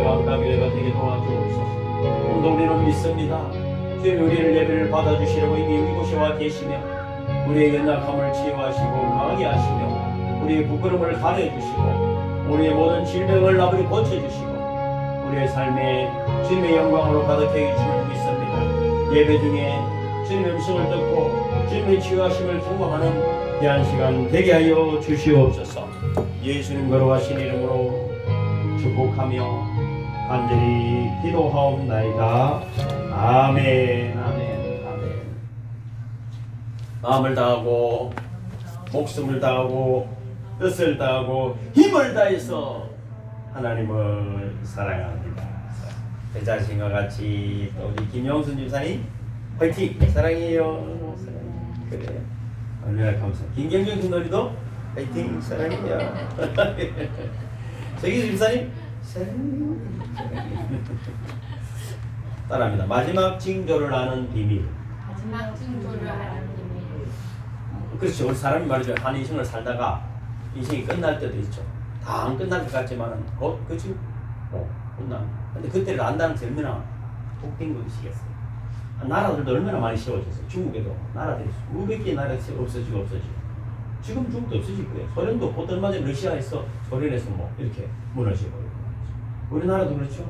왕가교회가 되게 도와주옵소서. 오늘도 우리는 믿습니다. 주님, 우리를 예배를 받아주시려고 이미 이곳에 와 계시며 우리의 연약함을 치유하시고 강하게 하시며 우리의 부끄러움을 가려주시고 우리의 모든 질병을 아버지 고쳐주시고 우리의 삶에 주님의 영광으로 가득하게 해주심을 믿습니다. 예배 중에 주님의 음성을 듣고 주님의 치유하심을 경험하는 귀한 시간 되게 하여 주시옵소서. 예수님 거룩하신 이름으로 축복하며 간절히 기도하옵나이다. 아멘. 아멘. 아멘. 마음을 다하고 목숨을 다하고 뜻을 다하고 힘을 다해서 하나님을 사랑합니다. 제 자신과 같이 또 우리 김영순 집사님 화이팅! 사랑해요. 그래요. 얼마나 감사합니다. 김경준 군놀이도 화이팅! 사랑해요. 저기 집사님 사랑해요. 따라합니다. 마지막 징조를 아는 비밀. 마지막 징조를 아는 비밀. 그렇죠. 우리 사람이 말이죠. 한 인생을 살다가 인생이 끝날 때도 있죠. 다 안 끝날 것 같지만은 곧 그치? 끝나. 근데 그때를 안다는 게 얼마나 복된 것이겠어요. 나라들도 얼마나 많이 세워졌어요. 중국에도 나라들이 수백 개의 나라가 없어지고. 지금 중국도 없어질 거예요. 소련도 곧 얼마 전에 러시아에서 소련에서 뭐 이렇게 무너져버리고. 우리나라도 그렇죠.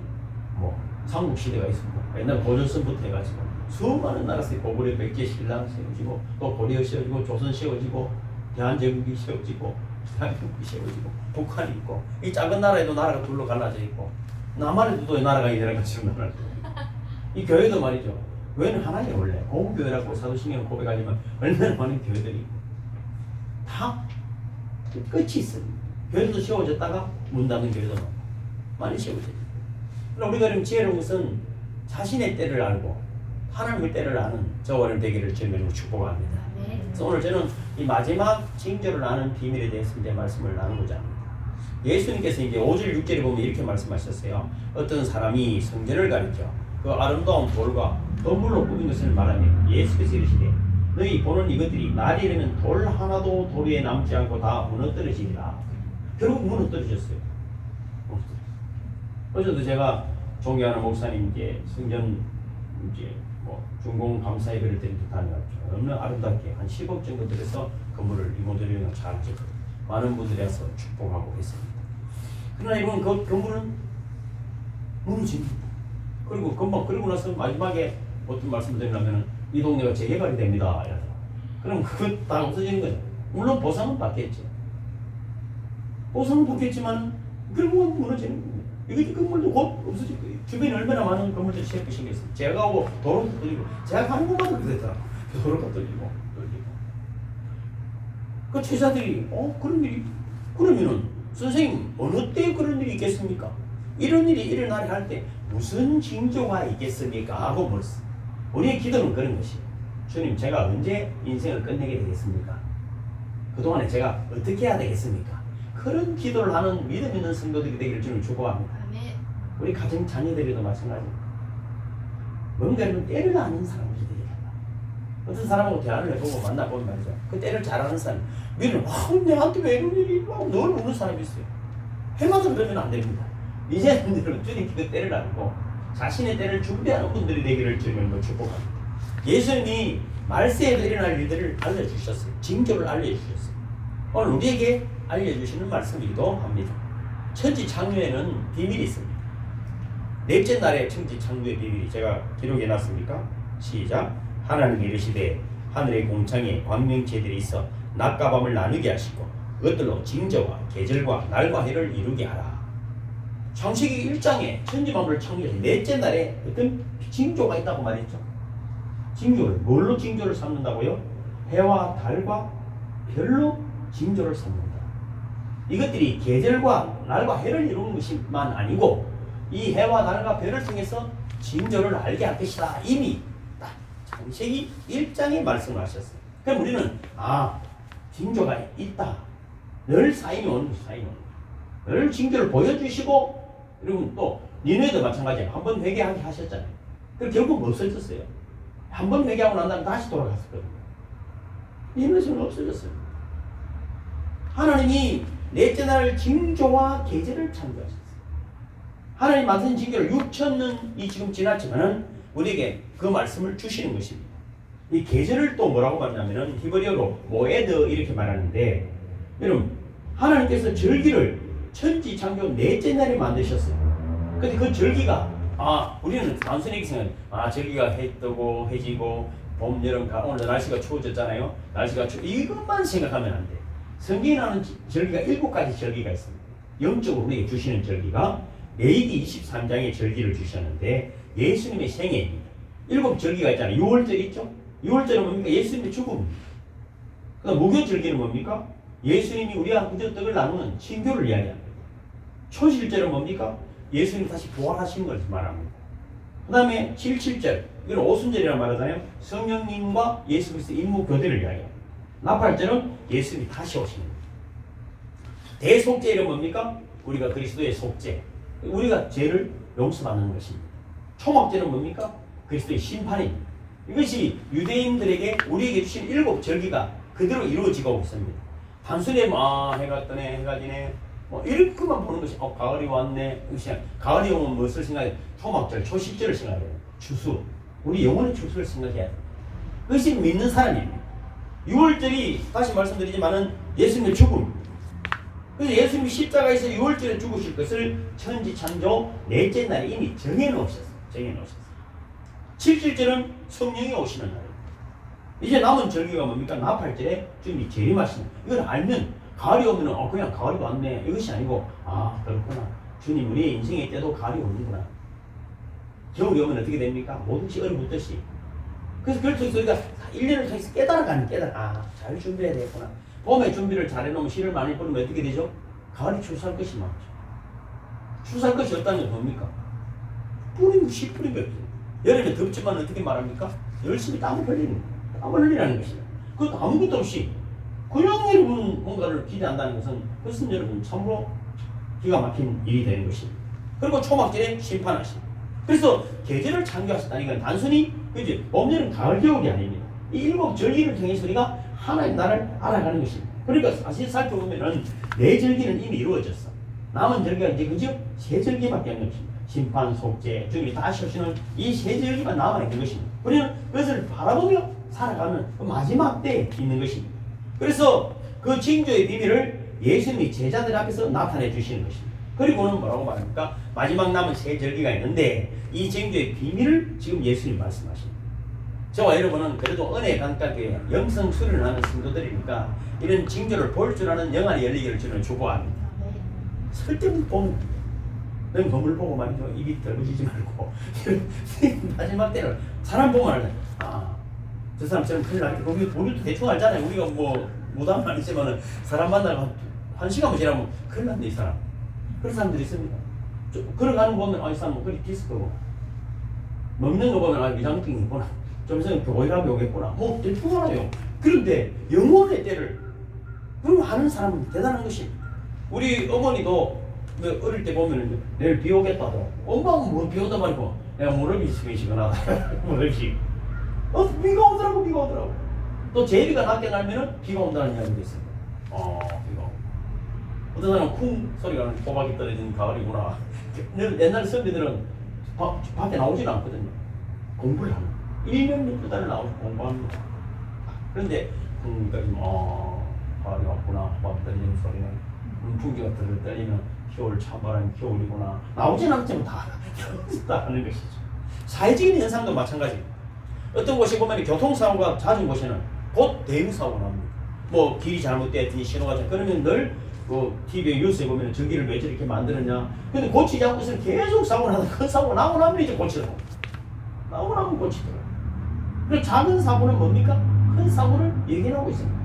뭐 삼국시대가 있습니다. 옛날 고조선부터 해가지고 수많은 나라에서 고구려 백제 신랑 세워지고 또 고려 세워지고 조선 세워지고 대한제국이 세워지고 대한민국이 세워지고 북한이 있고 이 작은 나라에도 나라가 둘로 갈라져 있고 남한에도 또 나라가 이래가 지금 나라. 이 교회도 말이죠. 교회는 하나예요 원래. 공교회라고 사도신경 고백하지만 얼마나 많은 교회들이 있고 다 끝이 있습니다. 교회도 세워졌다가 문 닫는 교회도 많이 세워져요. 우리가 지금 지혜로운 것은 자신의 때를 알고 하나님의 때를 아는 저와는 되기를 주님으로 축복합니다. 그래서 오늘 저는 이 마지막 징조를 아는 비밀에 대해서 이제 말씀을 나누고자 합니다. 예수님께서 이제 5절 6절에 보면 이렇게 말씀하셨어요. 어떤 사람이 성전을 가리켜 그 아름다운 돌과 덤불로 꾸민 것을 말하며 예수께서 이르시되 너희 보는 이것들이 날이 이르면 돌 하나도 돌 위에 남지 않고 다 무너뜨려지리라. 결국 무너뜨려졌어요. 어제도 제가 존경하는 목사님 이제 성전 이제 뭐 준공 감사에 그럴 때는 다녀왔죠. 너무 아름답게 한 10억 정도 들여서 건물을 리모델링을 잘 짓고 많은 분들이 와서 축복하고 했습니다. 그러나 이번 그 건물은 무너집니다. 그리고 금방 그러고 나서 마지막에 어떤 말씀을 드리려면 이 동네가 재개발이 됩니다. 이러더라고요. 그럼 그거 다 없어지는 거죠. 물론 보상은 받겠죠. 보상은 받겠지만 결국은 무너지는 거예요. 이거 건물도 곧 없어질 거예요. 주변에 얼마나 많은 건물들이 생기겠어요. 제가 오고 도로도 뚫리고 제가 가는 곳마다 그랬더라고요. 도로가 뚫리고. 그 제자들이 그런 일이 그러면은 선생님 어느 때 그런 일이 있겠습니까? 이런 일이 일어나려 할 때 무슨 징조가 있겠습니까? 하고 물었어요. 우리의 기도는 그런 것이에요. 주님 제가 언제 인생을 끝내게 되겠습니까? 그동안에 제가 어떻게 해야 되겠습니까? 그런 기도를 하는 믿음 있는 성도들이 되기를 주님 축복합니다. 우리 가정 자녀들에도 마찬가지입니다. 뭔가를 때를 아는 사람들이 되게 한다. 어떤 사람하고 대화를 해보고 만나보면 말이죠. 그 때를 잘 아는 사람, 미는 내한테 왜 이런 일이 막 늘 우는 사람이 있어요. 해마다 그러면 안 됩니다. 이제는 주님 그 때를 알고 자신의 때를 준비하는 분들이 되기를 주님으로 축복합니다. 예수님이 말세에 일어날 일들을 알려주셨어요. 징조를 알려주셨어요. 오늘 우리에게 알려주시는 말씀이기도 합니다. 천지창조에는 비밀이 있습니다. 넷째 날에 천지창조의 비밀이 제가 기록해 놨습니까? 시작. 하나님 이르시되 하늘의 공창에 광명체들이 있어 낮과 밤을 나누게 하시고 그것들로 징조와 계절과 날과 해를 이루게 하라. 창세기 1장에 천지만물을 창조해서 넷째 날에 어떤 징조가 있다고 말했죠. 징조를 뭘로 징조를 삼는다고요? 해와 달과 별로 징조를 삼는다. 이것들이 계절과 날과 해를 이루는 것만 아니고 이 해와 달과 별을 통해서 징조를 알게 할 것이다. 이미 딱 창세기 1장에 말씀을 하셨어요. 그럼 우리는 징조가 있다. 늘 사인이 오는 것이 사인이 오는 것이. 늘 징조를 보여주시고 그리고 또 니네도 마찬가지예요. 한번 회개하게 하셨잖아요. 그럼 결국 없어졌어요. 한번 회개하고 난 다음에 다시 돌아갔었거든요. 니네는 없어졌어요. 하나님이 넷째 날 징조와 계절을 창조하셨어요. 하나님 맡은 징계를 6,000년이 지금 지났지만은 우리에게 그 말씀을 주시는 것입니다. 이 계절을 또 뭐라고 말하냐면은 히브리어로 모에드 이렇게 말하는데, 여러분 하나님께서 절기를 천지 창조 넷째 날에 만드셨어요. 근데 그 절기가 우리는 단순히 생각해. 절기가 해 뜨고 해 지고 봄, 여름, 가을. 오늘 날씨가 추워졌잖아요. 이것만 생각하면 안 돼. 성경에 나오는 절기가 7가지 절기가 있습니다. 영적으로 우리에게 주시는 절기가 레위기 23장의 절기를 주셨는데 예수님의 생애입니다. 7절기가 있잖아요. 6월절 있죠? 6월절은 뭡니까? 예수님의 죽음입니다. 그다음 무교절기는 뭡니까? 예수님이 우리와 그저 떡을 나누는 친교를 이야기합니다. 초실절은 뭡니까? 예수님이 다시 부활하신 것을 말합니다. 그 다음에 77절, 이건 오순절이라고 말하잖아요. 성령님과 예수 그리스도의 임무 교대를 이야기합니다. 나팔절은 예수님이 다시 오시는 거예요. 대속죄는 뭡니까? 우리가 그리스도의 속죄, 우리가 죄를 용서받는 것입니다. 초막절은 뭡니까? 그리스도의 심판입니다. 이것이 유대인들에게 우리에게 주신 7절기가 그대로 이루어지고 있습니다. 단순히 해가 뜨네, 해가 지네, 이렇게만 보는 것이 가을이 왔네. 가을이 오면 무엇을 생각해? 초막절, 초식절을 생각해요. 추수, 우리 영혼의 추수를 생각해야 돼요. 그것이 믿는 사람입니다. 6월절이 다시 말씀드리지만은 예수님의 죽음. 그래서 예수님이 십자가에서 6월절에 죽으실 것을 천지창조 넷째 날에 이미 정해놓으셨어요. 77절은 성령이 오시는 날이에요. 이제 남은 절기가 뭡니까? 나팔절에 주님이 재림하시는. 이걸 알면 가을이 오면은 그냥 가을이 왔네, 이것이 아니고 그렇구나, 주님 우리의 인생의 때도 가을이 오는구나. 겨울이 오면 어떻게 됩니까? 모든지 얼어붙듯이. 그래서 그걸 통해서 우리가 1년을 통해서 깨달아가는 잘 준비해야 되겠구나. 봄에 준비를 잘 해놓으면 씨를 많이 뿌리면 어떻게 되죠? 가을이 추수할 것이 많죠. 추수할 것이 없다는 건 뭡니까? 뿌리면 씨 뿌린 게 없어요. 여름에 덥지만 어떻게 말합니까? 열심히 땀을 흘리라는 것이에요. 그것도 아무것도 없이 그냥 여러분 뭔가를 기대한다는 것은, 그것은 여러분 참으로 기가 막힌 일이 되는 것입니다. 그리고 초막절에 심판하십니다. 그래서 계절을 창조하셨다는 건 단순히 봄, 여름, 가을, 겨울이 아닙니다. 이 7절기를 통해서 우리가 하나님 나라를 알아가는 것입니다. 그러니까 사실 살펴보면은 4절기는 이미 이루어졌어. 남은 절기가 이제 그저 3절기밖에 없는 것입니다. 심판, 속죄, 주님이 다시 오시는 이 3절기만 남아있는 것입니다. 우리는 그것을 바라보며 살아가는 그 마지막 때에 있는 것입니다. 그래서 그 징조의 비밀을 예수님이 제자들 앞에서 나타내 주시는 것입니다. 그리고는 뭐라고 말합니까? 마지막 남은 3절기가 있는데 이 징조의 비밀을 지금 예수님이 말씀하십니다. 저와 여러분은 그래도 은혜 강가교회 영성 수련하는 성도들이니까 이런 징조를 볼 줄 아는 영안의 열리기를 저는 축복합니다. 설득 보는, 넌 건물 보고 말이죠, 입이 덜어지지 말고 마지막 때는 사람 보면 알잖아요. 저 사람처럼 큰일 나겠다. 우리도 대충 알잖아요. 우리가 무담은 아니지만은 사람 만나고 한 시간만 지나면 큰일 났네 이 사람. 그런 사람들이 있습니다. 걸어가는 거 보면 이 사람은 그리 디스크고, 먹는 거 보면 위장병이 있구나, 좀 있으면 교회감이 오겠구나, 대충 알아요. 그런데 영혼의 때를 그걸 아는 사람은 대단한 것이, 우리 어머니도 어릴 때 보면 내일 비 오겠다 하더라고. 엄마는 비 오다 말고 내가 무릎이 시원하다. 무릎이 비가 오더라고. 또 제비가 낮게 날면은 비가 온다는 이야기도 있습니다. 비가 오고. 어떤 사람은 쿵 소리가 나는 호박이 떨어지는 가을이구나. 옛날 선비들은 밖에 나오지는 않거든요. 공부를 합니다. 1년 6달을 나오고 공부합니다. 그런데 가을이 왔구나. 호박 떨리는 소리는, 풍기가 떨리면 겨울 찬바람이 겨울이구나. 나오진 않지만 다 하는 것이죠. 사회적인 현상도 마찬가지입니다. 어떤 곳에 보면 교통사고가 잦은 곳에는 곧 대형사고가 납니다. 길이 잘못됐더니 신호가 그러면 늘 TV에 뉴스에 보면 저기를 왜 저렇게 만들었냐. 근데 고치지 않고서는 계속 사고를 하다 큰 사고가 나고 나면 이제 고치더라고. 나고 나면 고치더라고. 그리고 작은 사고는 뭡니까? 큰 사고를 예견하고 있습니다.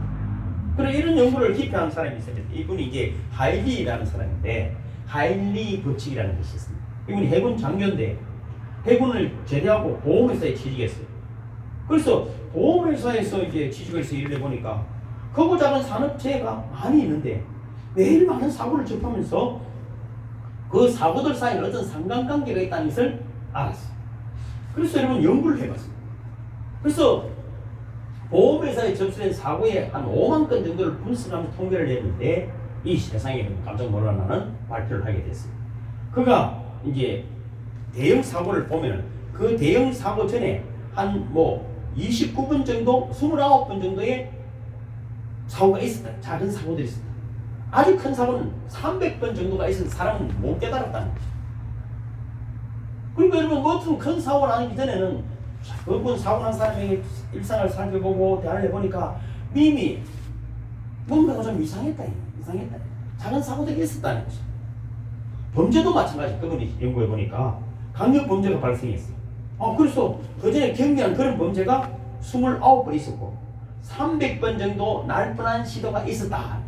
그리고 이런 연구를 깊이 한 사람이 있어요. 이분이 이제 하일리라는 사람인데, 하일리 법칙이라는 것이 있습니다. 이분이 해군 장교인데 해군을 제대하고 보험회사에 취직했어요. 그래서 보험회사에서 이제 취직해서 일을 해보니까 크고 작은 산업체가 많이 있는데 매일 많은 사고를 접하면서 그 사고들 사이에 어떤 상관관계가 있다는 것을 알았어요. 그래서 여러분 연구를 해봤습니다. 그래서 보험회사에 접수된 사고의 한 5만 건 정도를 분석하면서 통계를 냈는데 이 세상에 깜짝 놀라는 발표를 하게 됐습니다. 그가 이제 대형 사고를 보면은 그 대형 사고 전에 한 뭐 29분 정도, 29분 정도의 사고가 있었다. 작은 사고들이 있었다. 아주 큰 사고는 300번 정도가 있어서 사람은 못 깨달았다는 거죠. 그러니까 여러분 어떤 큰 사고가 나기 전에는 그분 사고 난 사람에게 일상을 살펴보고 대화를 해보니까 이미 뭔가가 좀 이상했다. 작은 사고들이 있었다는 거죠. 범죄도 마찬가지. 그분이 연구해보니까 강력 범죄가 발생했어요. 그래서 그전에 경미한 그런 범죄가 29번 있었고 300번 정도 날 뻔한 시도가 있었다.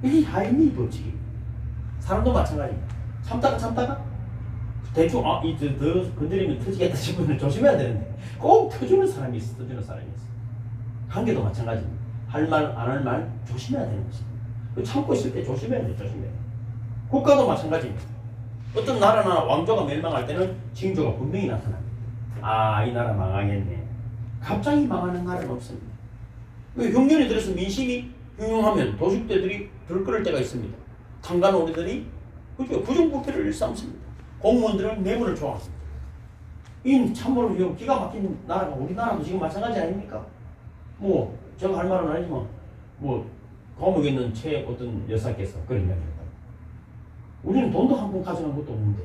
이게 하이미 법칙입니다. 사람도 마찬가지입니다. 참다가 대충 더 건드리면 터지겠다 싶으면 조심해야 되는데 꼭 터주는 사람이 있어. 관계도 마찬가지입니다. 할 말 안 할 말 조심해야 되는 것입니다. 참고 있을 때 조심해야 돼요. 국가도 마찬가지입니다. 어떤 나라나 왕조가 멸망할 때는 징조가 분명히 나타납니다. 이 나라 망하겠네. 갑자기 망하는 나라는 없습니다. 흉년이 들어서 민심이 흉흉하면 도둑들이 들끓을 때가 있습니다. 탄간오리들이 부정부패를 일삼습니다. 공무원들은 뇌물을 좋아합니다. 이 참으로 기가 막힌 나라가 우리나라도 지금 마찬가지 아닙니까? 뭐 제가 할 말은 아니지만 뭐 감옥에 있는 최 어떤 여사께서 그런 이야기입니다. 우리는 돈도 한 푼 가져간 것도 없는데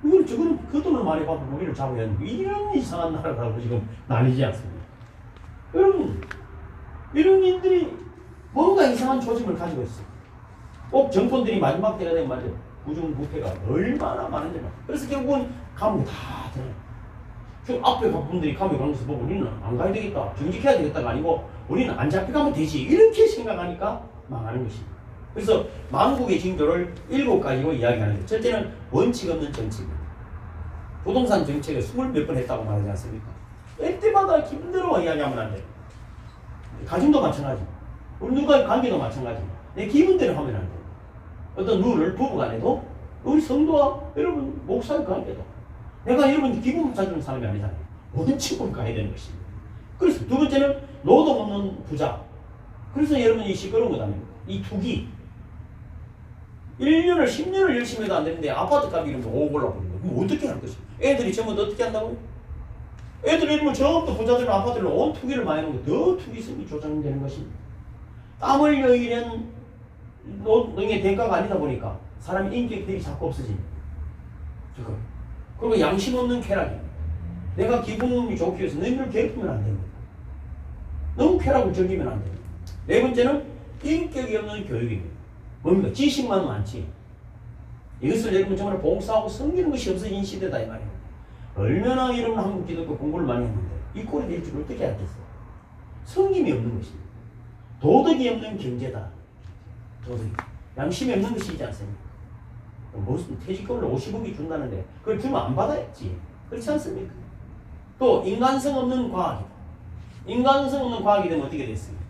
이건 저거는 그 돈을 많이 받고 우리를 잡아야 하는데 이런 이상한 나라라고 지금 나뉘지 않습니다. 여러분 이런 인들이 뭔가 이상한 조짐을 가지고 있어요. 꼭 정권들이 마지막 때가 되면 말이죠. 부정부패가 얼마나 많은지. 그래서 결국은 감옥에 다 들어요. 저 앞에 간 분들이 감옥에 가는 것을 보고 우리는 안 가야 되겠다, 정직해야 되겠다가 아니고 우리는 안 잡혀가면 되지 이렇게 생각하니까 망하는 것입니다. 그래서 만국의 징조를 7가지로 이야기하는데 첫째는 원칙 없는 정책입니다. 부동산 정책을 20몇 번 했다고 말하지 않습니까? 때마다 기분대로 이야기하면 안 돼요. 가정도 마찬가지입니다. 우리 누가의 관계도 마찬가지입니다. 내 기분대로 하면 안 돼요. 어떤 룰을 부부간에도 우리 성도와 여러분 목사의 관계도 내가 여러분 기분 찾아주는 사람이 아니잖아요. 원칙으로 가야 되는 것입니다. 그래서 두 번째는 노동 없는 부자. 그래서 여러분이 시끄러운 것 아닙니까? 이 투기 1년을 10년을 열심히 해도 안 되는데 아파트 값이 이러면 5억 올라버리는 거예요. 그럼 어떻게 할 것입니까? 애들이 전부 어떻게 한다고요? 애들이 이러면 전부 부자들은 아파트를 온 투기를 많이 하는 거 더 투기성이 조장되는 것입니다. 땀 흘려 일한 노동의 대가가 아니다 보니까 사람의 인격들이 자꾸 없어집니다. 그리고 양심 없는 쾌락입니다. 내가 기분이 좋기 위해서 너희를 괴롭히면 안 됩니다. 너무 쾌락을 즐기면 안 됩니다. 네 번째는 인격이 없는 교육입니다. 뭡니까? 지식만 많지. 이것을 여러분 정말 봉사하고 섬기는 것이 없어진 시대다 이 말입니다. 얼마나 여러분 한국 기독교 공부를 많이 했는데 이 꼴이 될 줄 어떻게 알겠어요? 섬김이 없는 것입니다. 도덕이 없는 경제다. 양심이 없는 것이지 않습니까? 무슨 퇴직금을 50억이 준다는데 그걸 주면 안 받아야지. 그렇지 않습니까? 또 인간성 없는 과학이다. 인간성 없는 과학이 되면 어떻게 됐습니까?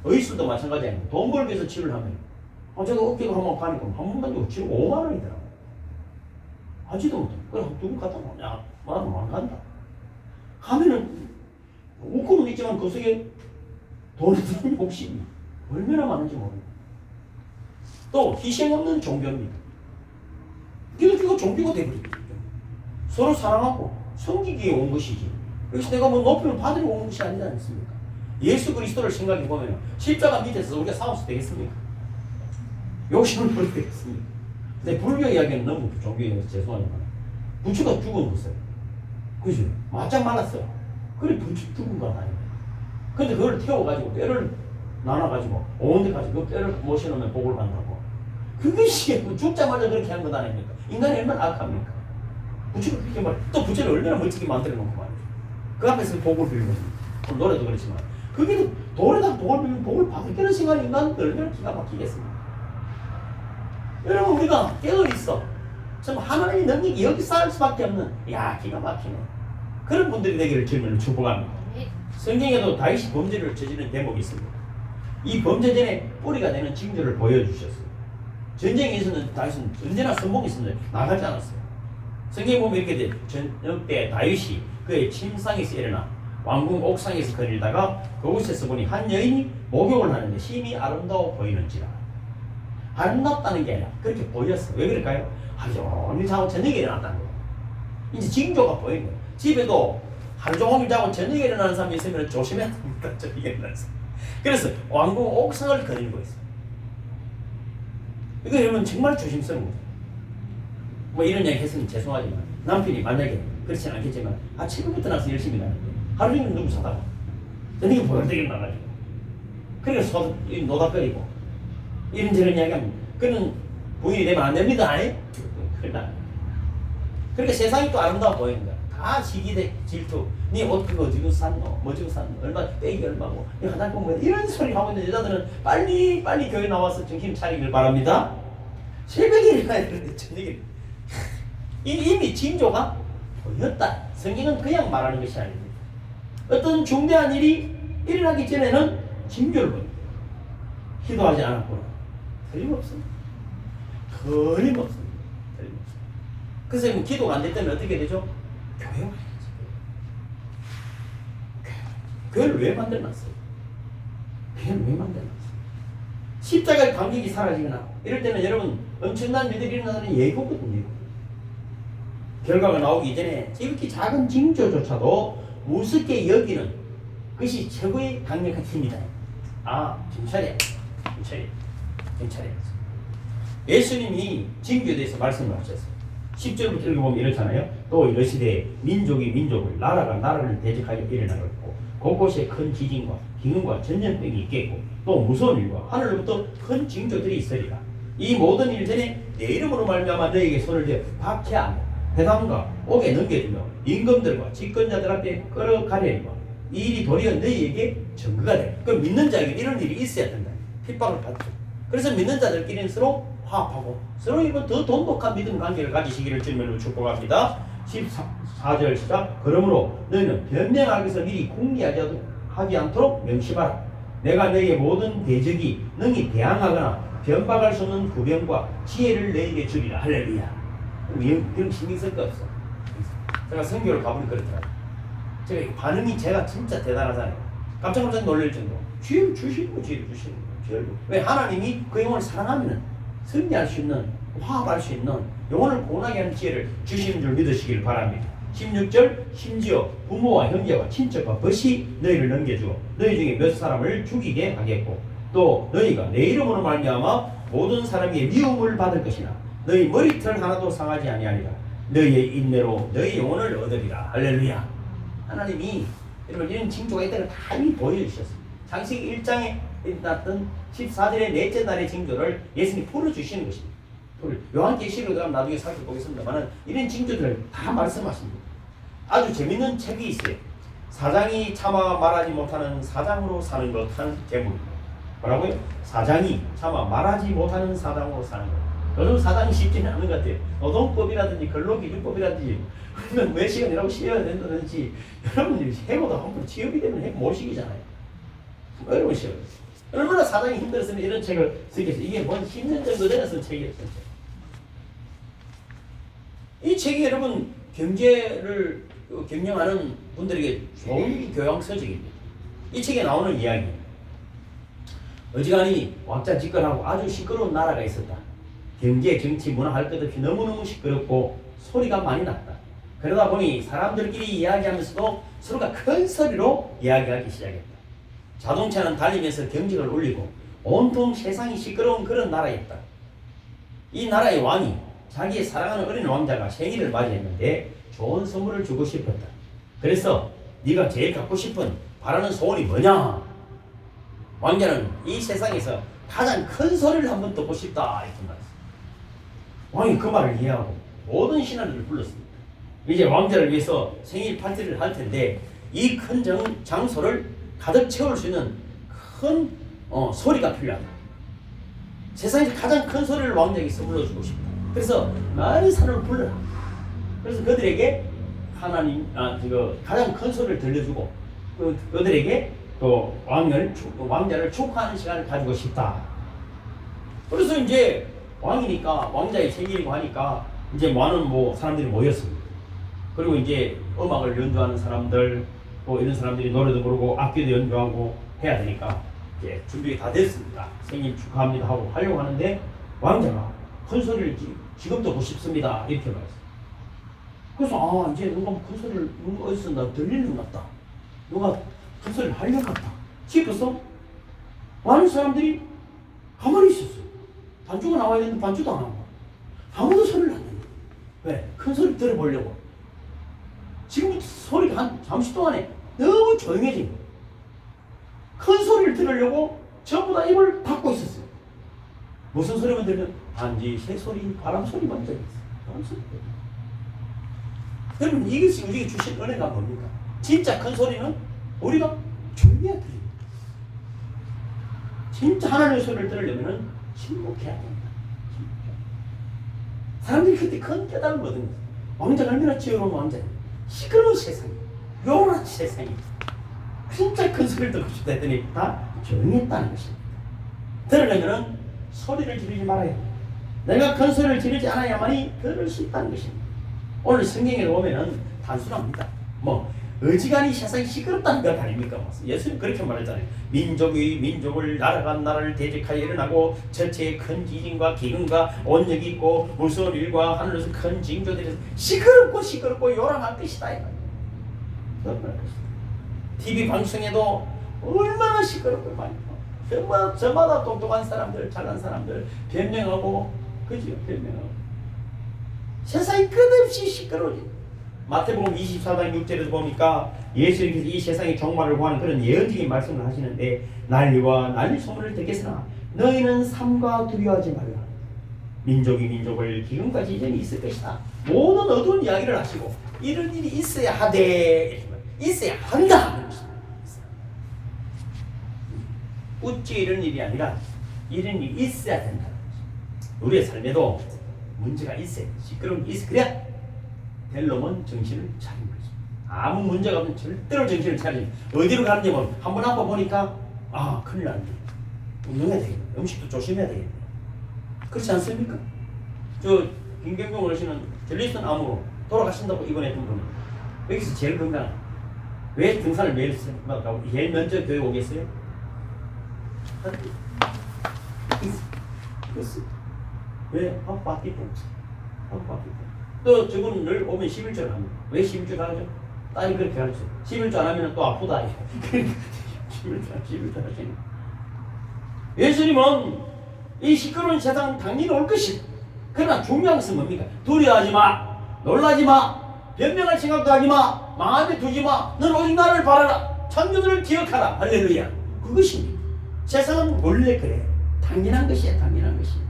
의술도 마찬가지 아닙니까? 돈 벌기 위해서 치료를 하면 제가 어깨가 한번 가니까 한 번만 더 치료 5만 원이더라고. 하지도 못해. 그럼 두분 갖다 놓냐? 나는 안 간다. 하면은 웃고는 있지만 그 속에 돈에 대한 욕심이 얼마나 많은지 모릅니다. 또 희생 없는 종교입니다. 기독교가 종교가 되버립니다. 서로 사랑하고 섬기기에 온 것이지. 그래서 내가 뭐 높이면 받으러 온 것이 아니지 않습니까? 예수 그리스도를 생각해 보면 십자가 밑에서 우리가 싸워서 되겠습니까? 욕심을 부려도 되겠습니까? 근데 불교 이야기는 너무 종교에서 죄송하지만 부처가 죽은 것을 그죠? 맞짱 말랐어요. 그래 부처 죽은 거 아니에요. 근데 그걸 태워가지고 뼈를 나눠가지고 온 데까지 그 뼈를 모셔놓으면 복을 받는다고. 그것이 죽자마자 그렇게 한 것 아닙니까? 인간이 얼마나 악합니까? 부처가 그렇게 또 부처를 얼마나 멋지게 만들어 놓고 말이죠. 그 앞에서 복을 빌는 겁니다. 노래도 그렇지만 그게 돌에다 복을 빌면 복을 받을 생각이 인간은 얼마나 기가 막히겠습니까? 여러분 우리가 깨어있어. 참 하나님의 능력이 여기 쌓일 수밖에 없는 기가 막히네. 그런 분들이 되기를 주님을 축복합니다. 성경에도 다윗이 범죄를 저지른 대목이 있습니다. 이 범죄 전에 뿌리가 되는 징조를 보여주셨어요. 전쟁에서는 다윗은 언제나 선봉이 있었는데 나가지 않았어요. 성경에 보면 이렇게 돼. 저녁 때 다윗이 그의 침상에서 일어나 왕궁 옥상에서 거닐다가 그곳에서 보니 한 여인이 목욕을 하는데 심히 아름다워 보이는지라. 아름답다는 게 아니라 그렇게 보였어. 왜 그럴까요? 하루 종일 자고 저녁에 일어났다는 거예요. 이제 징조가 보이는 거예요. 집에도 하루 종일 자고 저녁에 일어나는 사람이 있으면 조심해야 됩니다. 저녁에 일어나는 사람. 그래서 왕궁 옥상을 거닐고 있어요. 이거 여러분 정말 조심스러운 거죠. 뭐 이런 얘기 했으면 죄송하지만 남편이 만약에 그렇지는 않겠지만 아침부터 나서 열심히 나는데 하루 종일 누구 사다가 저녁에 보여되게 나가지고 그러니까 노닥거리고 이런저런 이야기하면 그는 부인이 되면 안 됩니다. 그러니까 세상이 또 아름다워 보이는 거야. 다 시기대 질투. 네 옷 그거 지금 샀노? 뭐 지금 샀노? 얼마 빼기 얼마고? 이 화장품 뭐 이런 소리 하고 있는 여자들은 빨리 교회 나와서 정신 차리길 바랍니다. 새벽에 일어나야 되는데 저녁에 이미 징조가 보였다. 성경은 그냥 말하는 것이 아닙니다. 어떤 중대한 일이 일어나기 전에는 징조를 보입니다. 기도하지 않았구나. 틀림없습니다. 틀림없습니다. 그래서 기도가 안 될 때는 어떻게 되죠? 교회 와야지. 교회를 왜 만들어놨어요? 교회를 왜 만들어놨어요? 십자가의 감격이 사라지거나 이럴 때는 여러분 엄청난 일들이 일어나는 예고거든요. 결과가 나오기 전에 이렇게 작은 징조조차도 우습게 여기는 것이 최고의 강력한 힘이다. 정찰해. 예수님이 징조에 대해서 말씀을 하셨어요. 10절부터 읽어보면 이렇잖아요. 또 이러시되 민족이 민족을 나라가 나라를 대적하여 일어나겠고 곳곳에 큰 지진과 기근과 전염병이 있겠고 또 무서운 일과 하늘로부터 큰 징조들이 있으리라. 이 모든 일 전에 내 이름으로 말미암아 너에게 손을 대어 박해하며 회당과 옥에 넘겨주며 임금들과 집권자들 앞에 끌어가려니와 이 일이 도리어 너희에게 증거가 돼. 그 믿는 자에게 이런 일이 있어야 된다. 핍박을 받죠. 그래서 믿는 자들끼리는 서로 화합하고 서로 이거 더 돈독한 믿음 관계를 가지시기를 주님으로 축복합니다. 14절 시작. 그러므로 너희는 변명하기 위해서 미리 궁리하지 않도록 명심하라. 내가 너희의 모든 대적이 능히 대항하거나 변박할 수 없는 구병과 지혜를 너희에게 주리라. 할렐루야. 그럼 신경 쓸 거 없어. 제가 선교를 가보니 그렇더라고요. 제가 진짜 대단하잖아요. 깜짝 놀랄 정도. 지혜를 주시는 거예요. 왜? 하나님이 그 영혼을 사랑하면 승리할 수 있는, 화합할 수 있는, 영혼을 고운하게 하는 지혜를 주시는 줄 믿으시길 바랍니다. 16절. 심지어 부모와 형제와 친척과 벗이 너희를 넘겨주어 너희 중에 몇 사람을 죽이게 하겠고 또 너희가 내 이름으로 말미암아 모든 사람에게 미움을 받을 것이나 너희 머리털 하나도 상하지 아니하리라. 너희의 인내로 너희 영혼을 얻으리라. 할렐루야. 하나님이 여러분 이런 징조가 있다는 다 이미 보여주셨습니다. 창세기 1장에 났던 14절의 넷째 날의 징조를 예수님이 풀어주시는 것입니다. 요한계시록을 나중에 살펴보겠습니다만 이런 징조들을 다 말씀하십니다. 아주 재밌는 책이 있어요. 사장이 참아 말하지 못하는 사장으로 사는 것 하는 제목입니다. 뭐라고요? 사장이 참아 말하지 못하는 사장으로 사는 것. 요즘 사장이 쉽지는 않은 것 같아요. 노동법이라든지 근로기준법이라든지 그러면 몇 시간 일하고 쉬어야 된다든지 여러분들이 해고도 함부로 취업이 되면 못 시키잖아요. 어려운 시험. 얼마나 사장이 힘들었으면 이런 책을 쓰겠어요. 이게 뭔 10년 정도 전에 쓴 책이었어요. 이 책이 여러분 경제를 경영하는 분들에게 좋은 교양 서적입니다. 이 책에 나오는 이야기. 어지간히 왕자 집권하고 아주 시끄러운 나라가 있었다. 경제, 정치, 문화 할 것 없이 너무너무 시끄럽고 소리가 많이 났다. 그러다 보니 사람들끼리 이야기하면서도 서로가 큰 소리로 이야기하기 시작했다. 자동차는 달리면서 경적을 울리고 온통 세상이 시끄러운 그런 나라였다. 이 나라의 왕이 자기의 사랑하는 어린 왕자가 생일을 맞이했는데 좋은 선물을 주고 싶었다. 그래서 네가 제일 갖고 싶은 바라는 소원이 뭐냐? 왕자는 이 세상에서 가장 큰 소리를 한번 듣고 싶다 이렇게 말했습니다. 왕이 그 말을 이해하고 모든 신하들을 불렀습니다. 이제 왕자를 위해서 생일 파티를 할 텐데 이 큰 장소를 가득 채울 수 있는 큰 소리가 필요하다. 세상에서 가장 큰 소리를 왕자에게 선물로 주고 싶다. 그래서 많은 사람을 불러라. 그래서 그들에게 가장 큰 소리를 들려주고 그들에게 또 왕자를 축하하는 시간을 가지고 싶다. 그래서 이제 왕이니까 왕자의 생일이고 하니까 이제 많은 사람들이 모였습니다. 그리고 이제 음악을 연주하는 사람들 또 이런 사람들이 노래도 부르고 악기도 연주하고 해야 되니까 이제 준비가 다 됐습니다. 생일 축하합니다 하고 하려고 하는데 왕자가 큰 소리를 지금 듣고 싶습니다. 이렇게 말했어요. 그래서 이제 누가 큰 소리를 어디서 나 들리는 것 같다. 누가 큰 소리를 하려고 같다 싶어서 많은 사람들이 가만히 있었어요. 반주가 나와야 되는데 반주도 안 하고 아무도 소리를 안 내요. 왜? 큰 소리 들어보려고. 지금부터 소리가 잠시 동안에 너무 조용해진 거예요. 큰 소리를 들으려고 전부 다 입을 닫고 있었어요. 무슨 소리만 들으면 반지, 새소리, 바람소리만 들었어요. 바람소리. 여러분, 이것이 우리에게 주신 은혜가 뭡니까? 진짜 큰 소리는 우리가 조용해야 들립니다. 진짜 하나님의 소리를 들으려면 침묵해야 됩니다. 사람들이 그때 큰 깨달음을 얻은 거예요. 왕자가 얼마나 지혜로운 왕자예요. 시끄러운 세상이, 요란한 세상이 진짜 큰 소리를 듣고 싶다 했더니 다 조용했다는 것입니다. 들으려면 소리를 지르지 말아야 합니다. 내가 큰 소리를 지르지 않아야만이 들을 수 있다는 것입니다. 오늘 성경에 보면은 단순합니다. 어지간히 세상이 시끄럽다는 것 아닙니까? 예수님 그렇게 말했잖아요. 민족이 민족을, 나라가 나라를 대적하여 일어나고 전체에 큰 지진과 기근과 온역이 있고 무서운 일과 하늘에서 큰 징조들이 시끄럽고 요란할 것이다. TV 방송에도 얼마나 시끄럽고 많고 저마다 똑똑한 사람들, 잘난 사람들 변명하고, 그죠? 변명하고 세상이 끝없이 시끄러워집니다. 마태복음 24장 6절에서 보니까 예수님께서 이 세상의 종말을 구하는 그런 예언적인 말씀을 하시는데, 난리와 난리 소문을 듣겠으나 너희는 삼가 두려워하지 말라. 민족이 민족을 기근과 지전이 있을 것이다. 모든 어두운 이야기를 하시고 이런 일이 있어야 하되, 있어야 한다. 어찌 이런 일이 아니라 이런 일이 있어야 된다. 우리의 삶에도 문제가 있어요. 시끄러운 게 있어. 그래 될 놈은 정신을 차린 거죠. 아무 문제가 없으면 절대로 정신을 차리지. 어디로 가는지 보면 한번 아파 보니까 큰일 났네. 운동해야 되겠네. 음식도 조심해야 되겠네. 그렇지 않습니까? 저 김경경 어르신은 젤리슨 암으로 돌아가신다고 입원했던 분은 여기서 제일 건강한. 왜 등산을 매일 가고 제일 먼저 교회 오겠어요? 왜? 바뀌기 때문에. 또 저분은 늘 오면 11조를 합니다. 왜 11조 가르쳐? 딸이 그렇게 가르쳐. 11조 안 하면 또 아프다. 11조 하시네. 예수님은 이 시끄러운 세상 당연히 올 것이다. 그러나 중요한 것은 뭡니까? 두려워하지 마. 놀라지 마. 변명할 생각도 하지 마. 마음에 두지 마. 넌 오직 나를 바라라. 창조주를 기억하라. 할렐루야. 그것입니다. 세상은 원래 그래. 당연한 것이야. 당연한 것이야.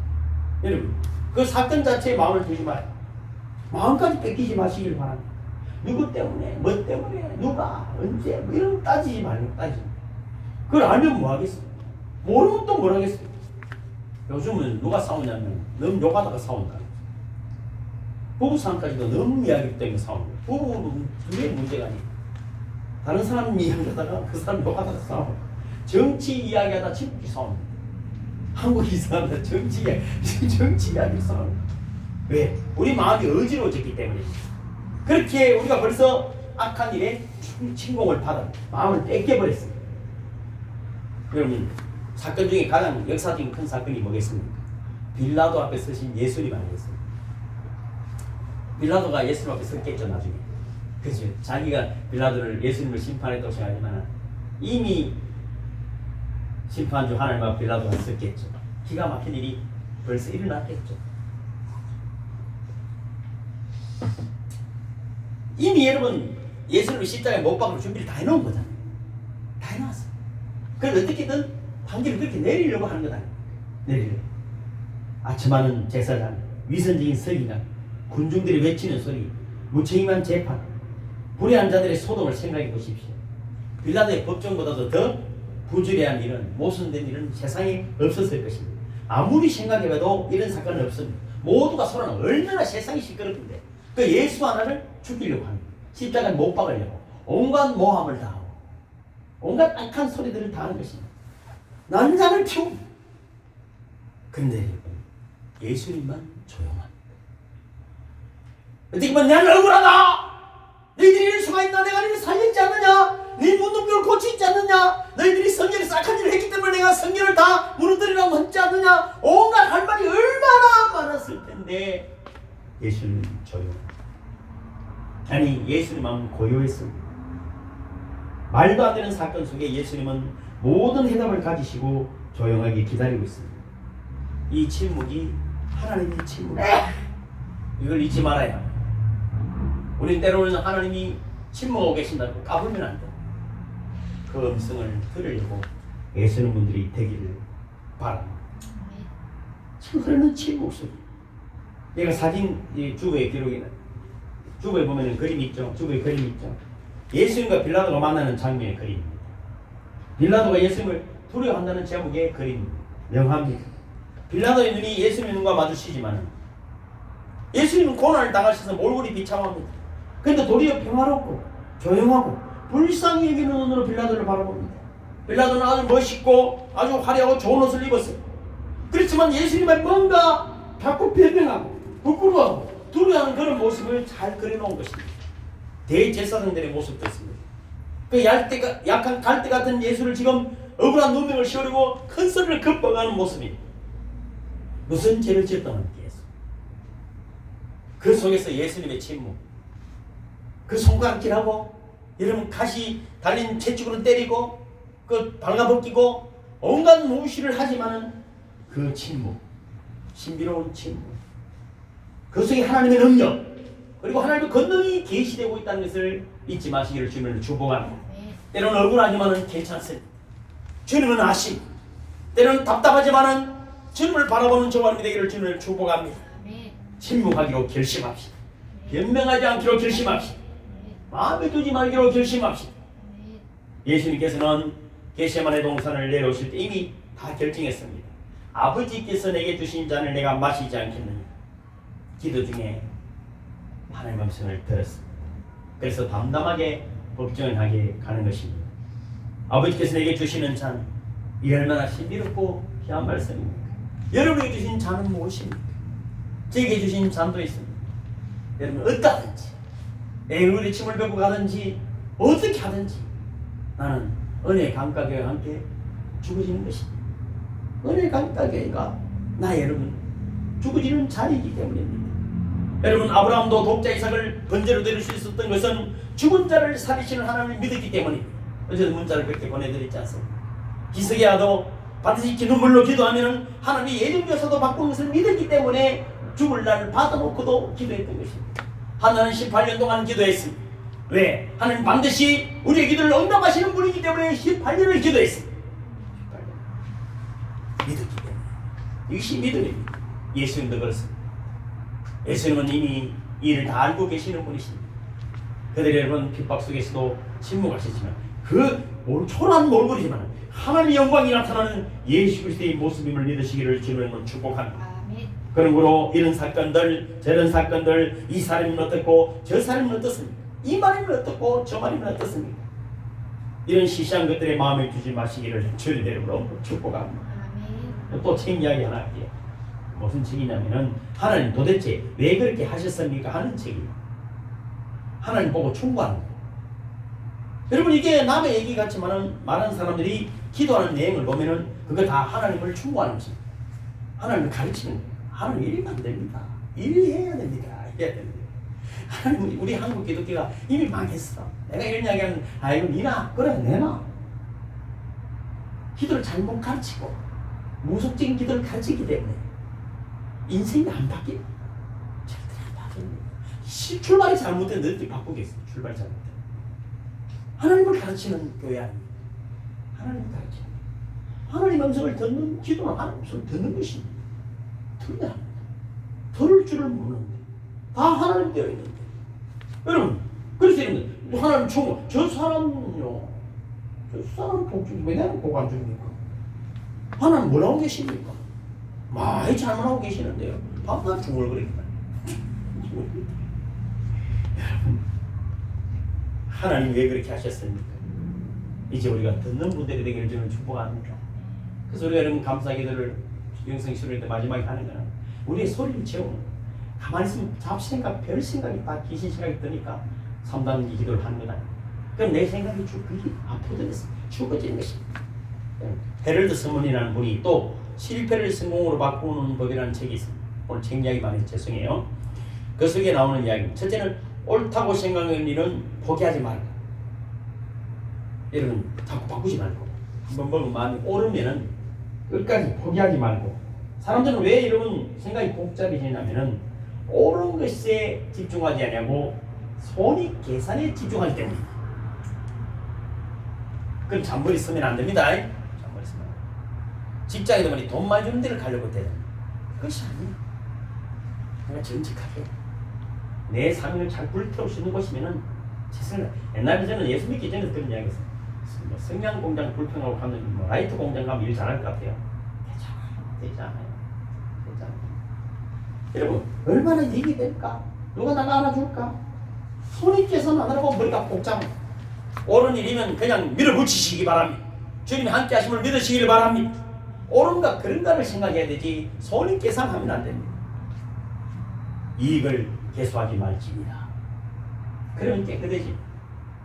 여러분, 그 사건 자체에 마음을 두지 마요. 마음까지 뺏기지 마시길 바랍니다. 누구 때문에, 뭐 때문에, 누가, 언제, 이런 거 따지지 말고 따지지. 그걸 알면 뭐 하겠어요? 모르면 또 뭘 하겠어요? 요즘은 누가 싸우냐면 너무 욕하다가 싸운다. 부부싸움까지도 너무 이야기 때문에 싸우는 거예요. 부부는 둘의 문제가 아니에요. 다른 사람 이야기하다가 그 사람 욕하다가 싸우고, 정치 이야기하다 친구끼리 싸우는 거예요. 한국 이사람들 정치 이야기 싸우는 거예요. 왜? 우리 마음이 어지러워졌기 때문에. 그렇게 우리가 벌써 악한 일에 침공을 받아 마음을 뺏겨버렸습니다. 여러분, 사건 중에 가장 역사적인 큰 사건이 뭐겠습니까? 빌라도 앞에 서신 예수님 아니겠습니까? 빌라도가 예수님 앞에 섰겠죠, 나중에. 그죠? 자기가 빌라도를 예수님을 심판했다고 생각하지만 이미 심판 중 하나님 앞에 빌라도가 섰겠죠. 기가 막힌 일이 벌써 일어났겠죠. 이미 여러분 예수님을 십자가에 못 박을 준비를 다 해놓은 거잖아요. 다 해놨어. 그걸 어떻게든 판결을 그렇게 내리려고 하는 것 아니에요. 내리려고. 아첨하는 제사장, 위선적인 서기관, 군중들이 외치는 소리, 무책임한 재판, 불의한 자들의 소동을 생각해 보십시오. 빌라도의 법정보다도 더 부주의한 일은, 모순된 일은 세상에 없었을 것입니다. 아무리 생각해봐도 이런 사건은 없습니다. 모두가 서로는 얼마나 세상이 시끄럽던데 그 예수 하나를 죽이려고 합니다. 십자가에 못 박으려고 온갖 모함을 다 하고 온갖 악한 소리들을 다 하는 것입니다. 난장을 피웁니다. 근데 예수님만 조용합니다. 어떻게 보면 나는 억울하다. 너희들이 이럴 수가 있나? 내가 너희를 살렸지 않느냐? 네 문둥병을 고치지 않느냐? 너희들이 성결에 싹한 일을 했기 때문에 내가 성결을 다 무너뜨리라고 하지 않느냐? 온갖 할 말이 얼마나 많았을 텐데 예수님 조용. 아니 예수님 마음은 고요했습니다. 말도 안 되는 사건 속에 예수님은 모든 해답을 가지시고 조용하게 기다리고 있습니다. 이 침묵이 하나님의 침묵. 이걸 잊지 말아야 합니다. 우린 때로는 하나님이 침묵하고 계신다고 까불면 안 돼. 그 음성을 들으려고 애쓰는 분들이 되기를 바랍니다. 지금 흐르는 침묵 소리. 얘가 사진 주부의 기록이나 주부에 보면은 그림 있죠. 주부의 그림 있죠. 예수님과 빌라도가 만나는 장면의 그림입니다. 빌라도가 예수님을 두려워한다는 제목의 그림 명합니다. 빌라도의 눈이 예수님의 눈과 마주치지만 예수님은 고난을 당하셔서 몰골이 비참합니다. 그런데 도리어 평화롭고 조용하고 불쌍히 여기는 눈으로 빌라도를 바라봅니다. 빌라도는 아주 멋있고 아주 화려하고 좋은 옷을 입었어요. 그렇지만 예수님의 뭔가 자꾸 변명하고 부끄러워하고 두려워하는 그런 모습을 잘 그려놓은 것입니다. 대제사장들의 모습도 있습니다. 그 약한 갈대 같은 예수를 지금 억울한 누명을 씌우려고 큰 소리를 급박하는 모습입니다. 무슨 죄를 지었다는 예수. 그 속에서 예수님의 침묵. 그 손가락질하고 여러분 가시 달린 채찍으로 때리고 그 발가벗기고 온갖 무시를 하지만은 그 침묵, 신비로운 침묵. 그 속에 하나님의 능력 그리고 하나님의 권능이 계시되고 있다는 것을 잊지 마시기를 주님을 축복합니다. 때로는 억울하지만은 괜찮습니다. 주님은 아시고 때로는 답답하지만은 주님을 바라보는 저와 되기를 주님을 축복합니다. 침묵하기로 결심합시다. 변명하지 않기로 결심합시다. 마음에 두지 말기로 결심합시다. 예수님께서는 겟세마네 동산을 내려오실 때 이미 다 결정했습니다. 아버지께서 내게 주신 잔을 내가 마시지 않겠느냐. 기도 중에 하나님의 음성을 들었습니다. 그래서 담담하게 법정하게 가는 것입니다. 아버지께서 내게 주시는 잔, 이 얼마나 신비롭고 귀한 말씀입니까? 여러분에게 주신 잔은 무엇입니까? 제게 주신 잔도 있습니다. 여러분 어떠하든지 내 얼굴에 침을 뱉고 가든지 어떻게 하든지 나는 은혜 감가교회와 함께 죽어지는 것입니다. 은혜 감가교회가 나 여러분 죽어지는 자리이기 때문입니다. 여러분 아브라함도 독자 이삭을 번제로 드릴 수 있었던 것은 죽은 자를 살리시는 하나님을 믿었기 때문입니다. 어제도 문자를 그렇게 보내드렸지 않습니까? 기스기야도 반드시 눈물로 기도하면 하나님이 예정교사도 바꾼 것을 믿었기 때문에 죽을 날을 받아놓고도 기도했던 것입니다. 하나는 18년 동안 기도했습니다. 왜? 하나님 반드시 우리의 기도를 응답하시는 분이기 때문에 18년을 기도했습니다. 18년. 믿었기 때문에. 이것이 믿음입니다. 예수님도 그렇습니다. 예수님은 이미 이를 다 알고 계시는 분이십니다. 그들이 여러분 핍박 속에서도 침묵하시지만 그 초라한 몰골이지만 하나님의 영광이 나타나는 예수 그리스도의 모습임을 믿으시기를 주님은 축복합니다. 그러므로 이런 사건들 저런 사건들 이 사람은 어떻고 저 사람은 어떻습니까? 이 말이면 어떻고 저 말이면 어떻습니까? 이런 시시한 것들에 마음에 두지 마시기를 주님의 이름으로 축복합니다. 또 책 이야기 하나 할게요. 무슨 책이냐면은 하나님 도대체 왜 그렇게 하셨습니까? 하는 책이에요. 하나님 보고 충고하는 거예요. 여러분 이게 남의 얘기 같지만은 많은 사람들이 기도하는 내용을 보면은 그거 다 하나님을 충고하는 것입니다. 하나님을 가르치는 거예요. 하나님 이러면 안 됩니다. 이래야 됩니다. 이래야 됩니다. 하나님 우리 한국 기독교가 이미 망했어. 내가 이런 이야기하면 아이고 니나 그래 내나 기도를 잘못 가르치고 무속적인 기도를 가르치기 때문에 인생이 안 바뀌어. 절대 안 바뀝니다. 출발이 잘못된 너희들이 바꾸겠어. 출발이 잘못된. 하나님을 가르치는 교회 아닙니다. 하나님을 가르치는 하나님 음성을 듣는 기도는 하나님 음성을 듣는 것입니다. 틀려. 들을 줄을 모르는데 다 하나님 되어 있는데 여러분 그래서 이런 하나님 충고 저 사람은요 저 사람 복 주기 왜 내가 복 안 줍니까? 하나님 뭐라고 계십니까? 많이 잘못하고 계시는데요 밤낮 중얼거리기만 여러분 하나님 왜 그렇게 하셨습니까? 이제 우리가 듣는 분들이 되기를 저는 축복합니다. 그래서 우리가 여러분 감사기도를 영성 수련회 때 마지막에 하는 거는 우리의 소리를 채우는 거예요. 가만히 있으면 잡생각, 별 생각이 다 귀신 생각이 드니까 3단계 기도를 하는 거다. 그럼 내 생각이 쭉 그게 앞으로서 죽어지는 것입니다. 헤럴드 서문이라는 분이 또 실패를 성공으로 바꾸는 법이라는 책이 있습니다. 오늘 책 이야기 많이 해서 죄송해요. 그 속에 나오는 이야기입니다. 첫째는 옳다고 생각하는 일은 포기하지 말고, 여러분 자꾸 바꾸지 말고, 한번 먹으면 마음이 오르면은 끝까지 포기하지 말고. 사람들은 왜 여러분 생각이 복잡해지냐면은 옳은 것에 집중하지 않냐고 손익 계산에 집중하기 때문입니다. 그럼 잔머리 쓰면 안 됩니다. 잔머리 쓰면 직장에도 보니 돈 많이 주는 데를 가려고 해야 됩니다. 그것이 아니에요. 내가 정직하게 내 삶을 잘 불태울 수 있는 곳이면은 최선을. 옛날에 저는 예수 믿기 전에 그런 이야기 했어요. 뭐 성냥 공장 불평하고 가면 뭐 라이트 공장 가면 일 잘할 것 같아요. 되지 않아요. 여러분 얼마나 이익이 될까? 누가 나가 안아줄까? 손익계산 안 하고 머리가 복잡. 옳은 일이면 그냥 밀어붙이시기 바랍니다. 주님이 함께 하심을 믿으시기를 바랍니다. 옳은가 그런가를 생각해야 되지 손익계산하면 안 됩니다. 이익을 계수하지 말지니라. 그러면 깨끗해지.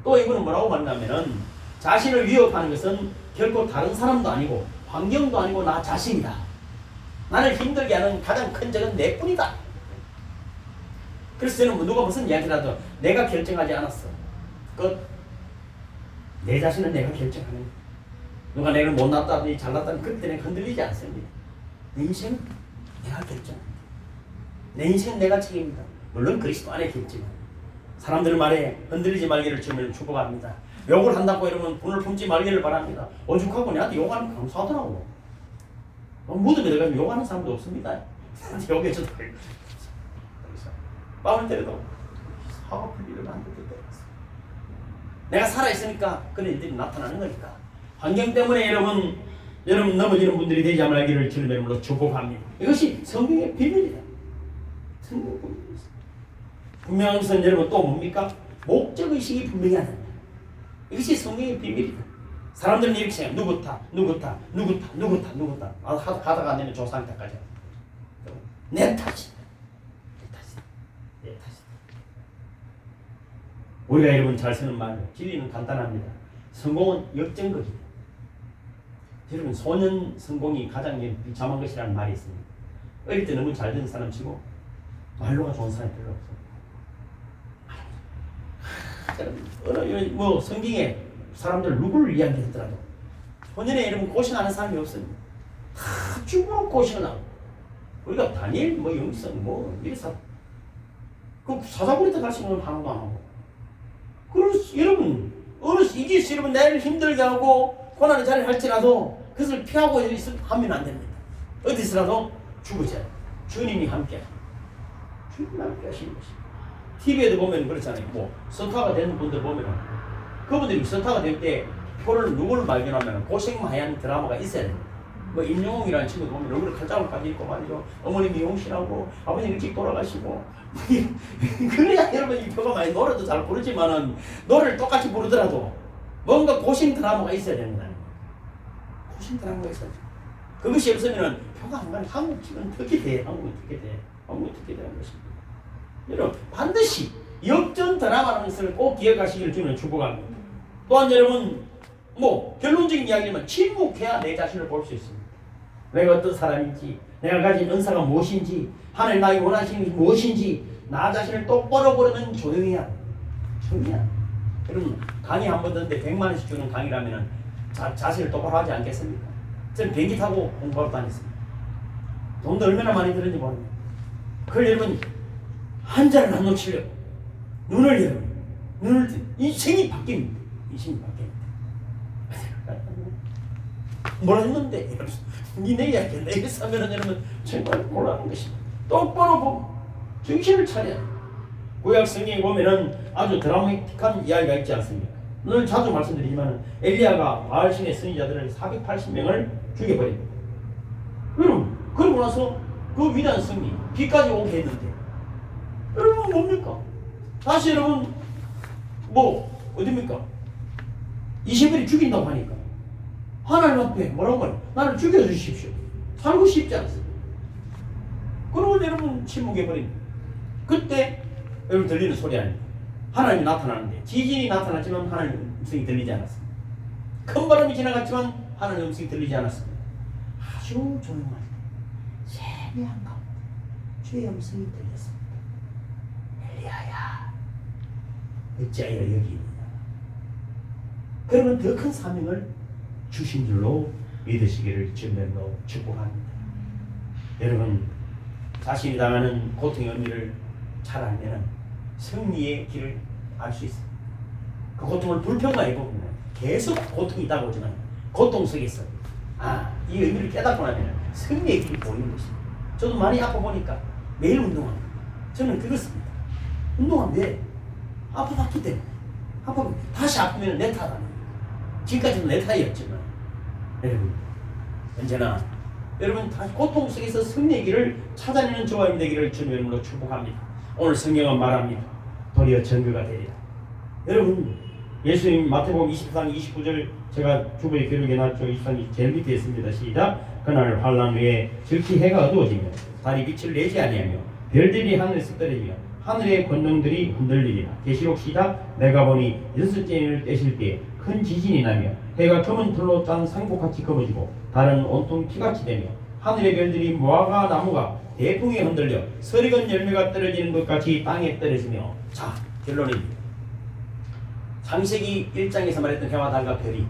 또 이거는 뭐라고 말하냐면은 자신을 위협하는 것은 결코 다른 사람도 아니고 환경도 아니고 나 자신이다. 나를 힘들게 하는 가장 큰 적은 내뿐이다. 그래서 저는 누가 무슨 이야기를 하든 내가 결정하지 않았어. 내 자신은 내가 결정하는. 누가 내가 못났다든지 잘났다든지 그때 내가 흔들리지 않습니다. 내 인생은 내가 결정합니다. 내 인생은 내가 책임입니다. 물론 그리스도 안에 있지만 사람들 말에 흔들리지 말기를 주님을 축복합니다. 욕을 한다고 여러분 분을 품지 말기를 바랍니다. 오죽하고 내한테 욕하는 거 감사하더라고. 무덤에 들어가면 욕하는 사람도 없습니다. 욕해줘도 마음을 때려도 사과 풀 일을 만들게 되었어. 내가 살아있으니까 그런 일들이 나타나는 거니까. 환경 때문에 여러분 넘어지는 분들이 되지 말기를 주님의 이름으로 축복합니다. 이것이 성경의 비밀이다. 성경의 비밀이다. 분명한 것은 여러분 또 뭡니까? 목적의식이 분명해야 된다. 이것이 성경의 비밀이다. 사람들은 이렇게 생각해. 누구 탓. 하다가 안 되면 조상 탓까지. 내 탓이다. 내 탓이다. 우리가 여러분 잘 쓰는 말, 진리는 간단합니다. 성공은 역전극이다. 여러분 소년 성공이 가장 비참한 것이라는 말이 있습니다. 어릴 때 너무 잘 된 사람 치고 말로가 좋은 사람이 별로 없어. 뭐 성경에 사람들 누구를 이야기했더라도 소년에 여러분 고생하는 사람이 없습니다. 다 죽으로 고생하고. 우리가 다니엘 뭐 영성 뭐 이래서 그 사자굴에 들어갈 수 있는 건 하나도 안 하고. 그래서 여러분 이게 여러분 나를 힘들게 하고 고난의 자리를 할지라도 그것을 피하고 하면 안 됩니다. 어디서라도 죽으자. 주님이 함께 하십니다. 주님이 함께 하시는 것입니다. TV에도 보면 그렇잖아요. 뭐 스타가 되는 분들 보면 그분들이 스타가 될 때 표를 누구를 발견하면 고생만 드라마가 있어야 됩니다. 뭐 임영웅이라는 친구도 보면 얼굴에 칼자국까지 있고 말이죠. 어머니 미용실하고 아버님 일찍 돌아가시고 그래야 여러분 이 표가 많이 노래도 잘 부르지만은 노래를 똑같이 부르더라도 뭔가 고생 드라마가 있어야 됩니다. 고생 드라마가 있어야 돼. 그것이 없으면은 표가 안 가는 한국 지금 특히 돼. 한국은 특히 돼. 한국은 특히 되는 것입니다. 여러분 반드시 역전 드라마라는 것을 꼭 기억하시기를 주는 축복합니다. 또한 여러분 뭐 결론적인 이야기지만 침묵해야 내 자신을 볼 수 있습니다. 내가 어떤 사람인지, 내가 가진 은사가 무엇인지, 하나님 나에게 원하시는 것이 무엇인지 나 자신을 똑바로 보려면 조용해야. 여러분 강의 한 번 듣는데 100만 원씩 주는 강의라면 자신을 똑바로 하지 않겠습니까? 저는 비행기 타고 공부하러 다녔습니다. 돈도 얼마나 많이 들었는지 모릅니다. 그걸 여러분 한 자를 안 놓치려고 눈을 인생이 바뀝니다. 인생이 바뀝니다. 뭐라 했는데 니네 이야기 내게 사면은 여러분 정말 곤란한 것입니다. 똑바로 보고 정신을 차려. 구약 성경에 보면은 아주 드라마틱한 이야기가 있지 않습니까? 늘 자주 말씀드리지만 엘리야가 바알신의 선지자들을 480명을 죽여버립니다. 여러분 그러고 나서 그 위대한 승리 비까지 오게 했는데 여러분 뭡니까? 다시 여러분 뭐 어딥니까? 이세벨이 죽인다고 하니까 하나님 앞에 뭐라고 말해요? 나를 죽여주십시오. 살고 싶지 않습니다. 그러면 여러분 침묵해버립니다. 그때 여러분 들리는 소리 아닙니까? 하나님이 나타나는데 지진이 나타났지만 하나님의 음성이 들리지 않았습니다. 큰 바람이 지나갔지만 하나님의 음성이 들리지 않았습니다. 아주 조용할 때 세미한 가운데 주의 음성이 들렸습니다. 엘리야야 어찌하여 여기 있느냐. 그러면 더 큰 사명을 주신 줄로 믿으시기를 주님으로 축복합니다. 여러분 자신이 당하는 고통의 의미를 잘 알면 승리의 길을 알 수 있습니다. 그 고통을 불평만 해보면 계속 고통이 다가오지만 고통 속에서 이 의미를 깨닫고 나면 승리의 길이 보이는 것입니다. 저도 많이 아파 보니까 매일 운동합니다. 저는 그렇습니다. 운동하면 왜? 아프기 때문에. 아프면 다시 아프면 내 탓 아닙니까? 지금까지는 내 탓이었지만 여러분 언제나 여러분 다시 고통 속에서 승리의 길을 찾아내는 저와 여러분 되기를 주님의 이름으로 축복합니다. 오늘 성경은 말합니다. 도리어 전교가 되리라. 여러분 예수님 마태복음 23, 29절 제가 주보에 기록해 놨죠. 23이 제일 밑에 있습니다. 시작. 그날 환난 후에 즉시 해가 어두워지며 달이 빛을 내지 아니하며 별들이 하늘에서 떨어지며 하늘의 권능들이 흔들리리라. 계시록 시작. 내가 보니 여섯째 인을 떼실 때에 큰 지진이 나며 해가 검은 털로 짠 상복같이 검어지고 달은 온통 피같이 되며 하늘의 별들이 무화과 나무가 대풍에 흔들려 설익은 열매가 떨어지는 것 같이 땅에 떨어지며. 자, 결론입니다. 창세기 1장에서 말했던 해와 달과 별이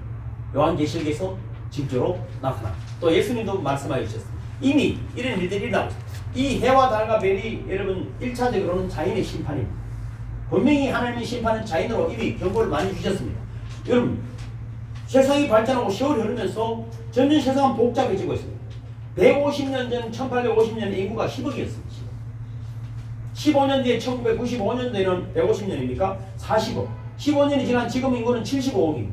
요한계시록에서 직접으로 나타나. 또 예수님도 말씀하여 주셨습니다. 이미 이런 일들이 일어나고 있습니다. 이 해와 달과 별이 여러분 1차적으로는 자연의 심판입니다. 분명히 하나님의 심판은 자연으로 이미 경고를 많이 주셨습니다. 여러분 세상이 발전하고 세월이 흐르면서 점점 세상은 복잡해지고 있습니다. 150년 전 1850년 인구가 10억이었습니다. 15년 뒤에 1995년도에는 150년입니까? 40억. 15년이 지난 지금 인구는 75억입니다.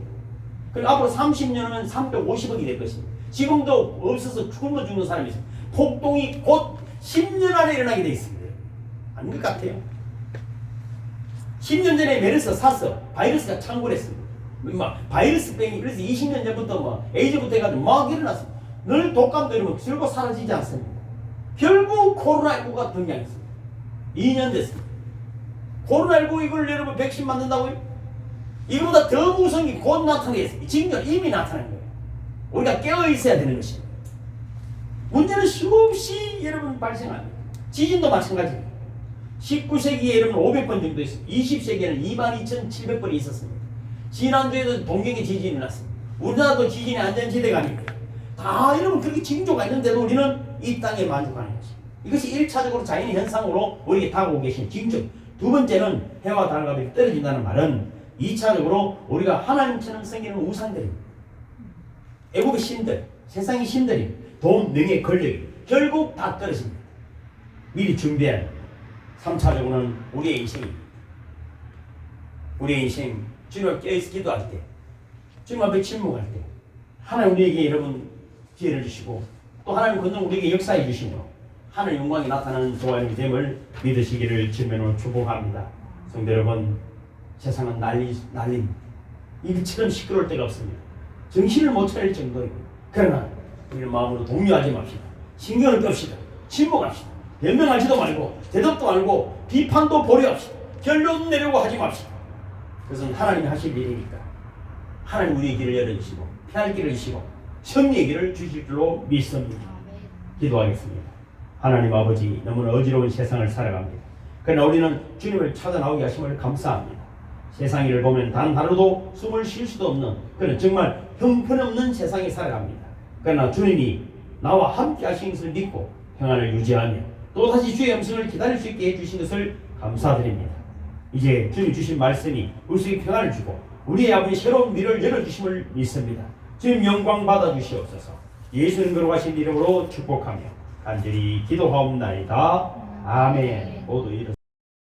그럼 앞으로 30년은 350억이 될 것입니다. 지금도 없어서 굶어 죽는 사람이 있습니다. 폭동이 곧 10년 안에 일어나게 되어 있습니다. 아닌 것 같아요. 10년 전에 메르스, 사스, 바이러스가 창궐했습니다. 바이러스병이 그래서 20년 전부터 에이즈부터 해가지고 막 일어났습니다. 늘 독감도 이러면 결국 사라지지 않습니다. 결국 코로나19가 등장했습니다. 2년 됐습니다. 코로나19 이걸 여러분 백신 맞는다고요? 이거보다 더 무서운 게 곧 나타나겠습니다. 지금 이미 나타난 거예요. 우리가 깨어 있어야 되는 것입니다. 문제는 수없이 여러분 발생합니다. 지진도 마찬가지입니다. 19세기에 여러분 500번 정도 있습니다. 20세기에는 22,700번이 있었습니다. 지난주에도 동경에 지진이 났습니다. 우리나라도 지진의 안전지대가 아닙니다. 다 여러분 그렇게 징조가 있는데도 우리는 이 땅에 만족하는 것입니다. 이것이 1차적으로 자연의 현상으로 우리에게 다가오고 계신 징조. 두 번째는 해와 달과 별이 떨어진다는 말은 2차적으로 우리가 하나님처럼 생기는 우상들입니다. 애국의 신들, 세상의 신들이 돈, 명예, 권력이 결국 다 떨어집니다. 미리 준비한 3차적으로는 우리의 인생입니다. 우리의 인생, 주님 앞에 깨어있어 기도할 때, 주님 앞에 침묵할 때 하나님 우리에게 여러분 기회를 주시고 또 하나님 건능 우리에게 역사해 주시며 하늘 영광이 나타나는 저와 여러분이 됨을 믿으시기를 주님으로 축복합니다. 성도 여러분, 세상은 난립니다. 이처럼 시끄러울 때가 없습니다. 정신을 못 차릴 정도입니다. 그러나 우리는 마음으로 동요하지 맙시다. 신경을 끕시다. 침묵합시다. 변명하지도 말고 대답도 말고 비판도 보류합시다. 결론 내려고 하지 맙시다. 그것은 하나님이 하실 일이니까 하나님 우리의 길을 열어주시고 피할 길을 주시고 승리의 길을 주실 줄로 믿습니다. 기도하겠습니다. 하나님 아버지, 너무나 어지러운 세상을 살아갑니다. 그러나 우리는 주님을 찾아 나오게 하심을 감사합니다. 세상 일을 보면 단 하루도 숨을 쉴 수도 없는 그런 정말 형편없는 세상에 살아갑니다. 그러나 주님이 나와 함께 하신 것을 믿고 평안을 유지하며 또다시 주의 음성을 기다릴 수 있게 해주신 것을 감사드립니다. 이제 주님 주신 말씀이 우리 속에 평안을 주고 우리의 아버지 새로운 미래를 열어주심을 믿습니다. 주님 영광 받아주시옵소서. 예수님 거룩하신 이름으로 축복하며 간절히 기도하옵나이다. 아멘. 모두 일어서